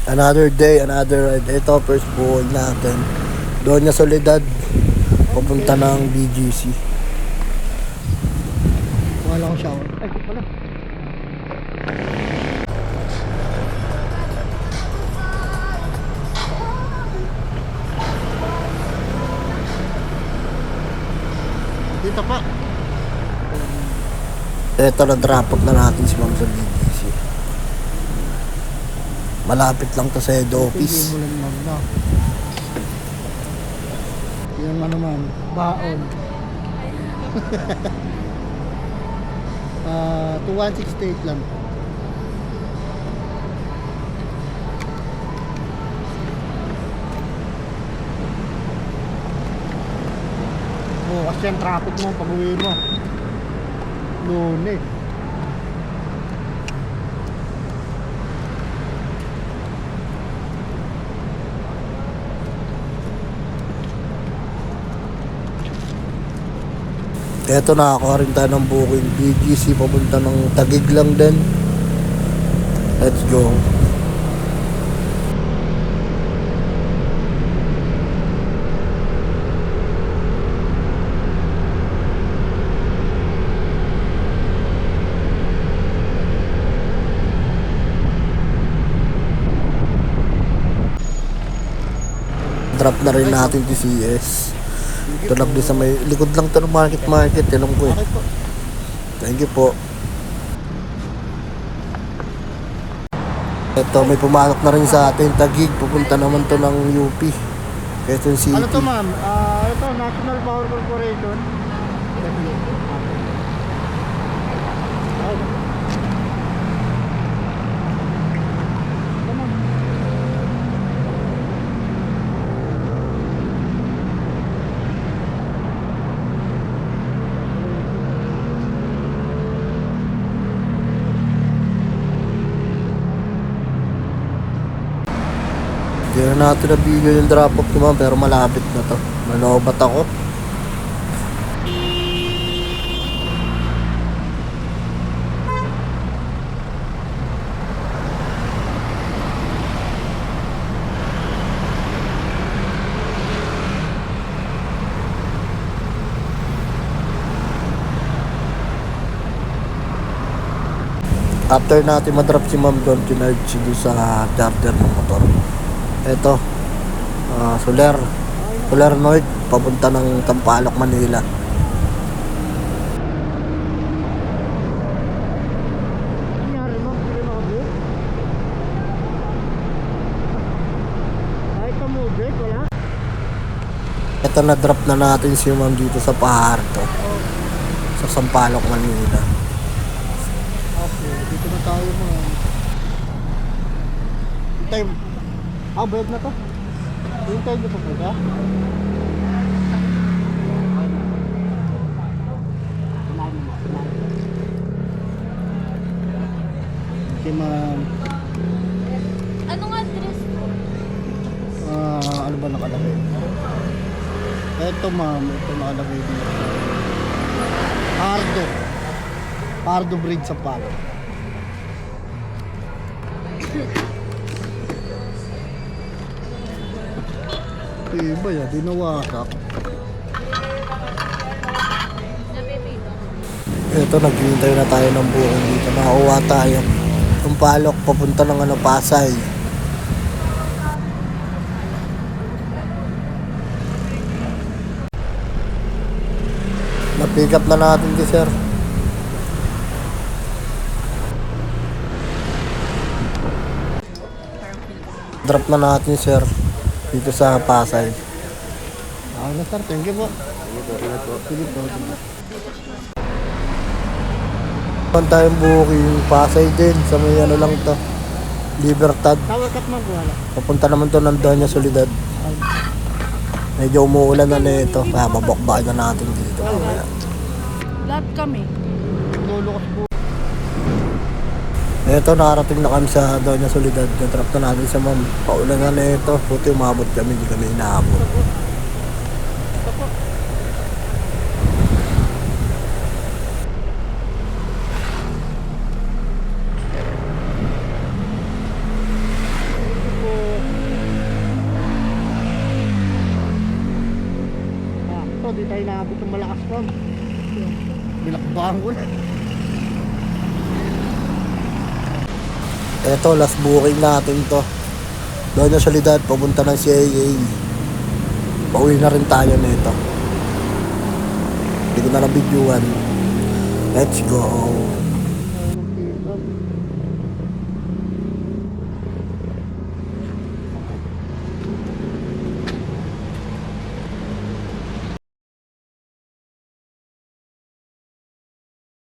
Another day, another ride. Ito, first buhay natin. Doon niya Soledad. Papunta ng BGC. Wala akong shower. Ay, wala. Dito pa. Ito, na-drop out na natin si Ma'am sa BGC. Malapit lang to sa head office. Yung ano man, baon. 2168 lang. Oh, kasi yung traffic mo pag uwi mo. Lunes. Eto, nakakuha rin tayo ng booking BGC papunta ng Taguig lang din. Let's go. Drop na rin natin TCS. Ito lang din sa may likod lang to ng market, alam ko eh. Thank you po. Ito, may pumasok na rin sa atin Taguig, pupunta naman to ng UP, Quezon City. Ano to ma'am? Ito, National Power Corporation. Hindi na natin na-video yung drop-off naman, pero malapit na to. Manobat ako. After natin madrop si Ma'am doon, tinarge doon sa charger ng motor. Ito, Solar North, papunta ng Tampaloc, Manila. Ito, na-drop na natin si Ma'am dito sa Paharto, sa Sampaloc, Manila. Okay, dito na tayo Ma'am. Time. Bayad na to. Hintay niyo pa po ba? Okay ma'am. Anong address po? Ano ba nakalagay? Ito ma'am, ito nakalagay dito. Pardo Bridge sa Palo. Iba yan, dinawasak. Ito, naghihintay na tayo ng buong dito. Nakakuha tayo. Ang Palok, papunta ng Pasay. Na-pick up na natin si sir. Drop na natin sir dito sa Pasay. Na sir, thank you po. Sige po. Pan tayong booking Pasay din sa may ano lang to, Libertad. Papunta naman to ng Doña Soledad. Medyo umuulan na nito, kaya babakbakin na natin dito. Lahat kami. Lulukas po. Ito, nakarating na kami sa Doña Soledad. Na-drop na natin sa ma'am. Paulan na nito. Puti umabot kami, hindi kami inaabot. hindi tayo naabot ng malakas pa. Binakbahan ko na. Eto, last booking natin to. Doña Soledad, papunta ng CAA. Pauwi na rin tayo nito. Hindi ko na nabidyoan. Let's go.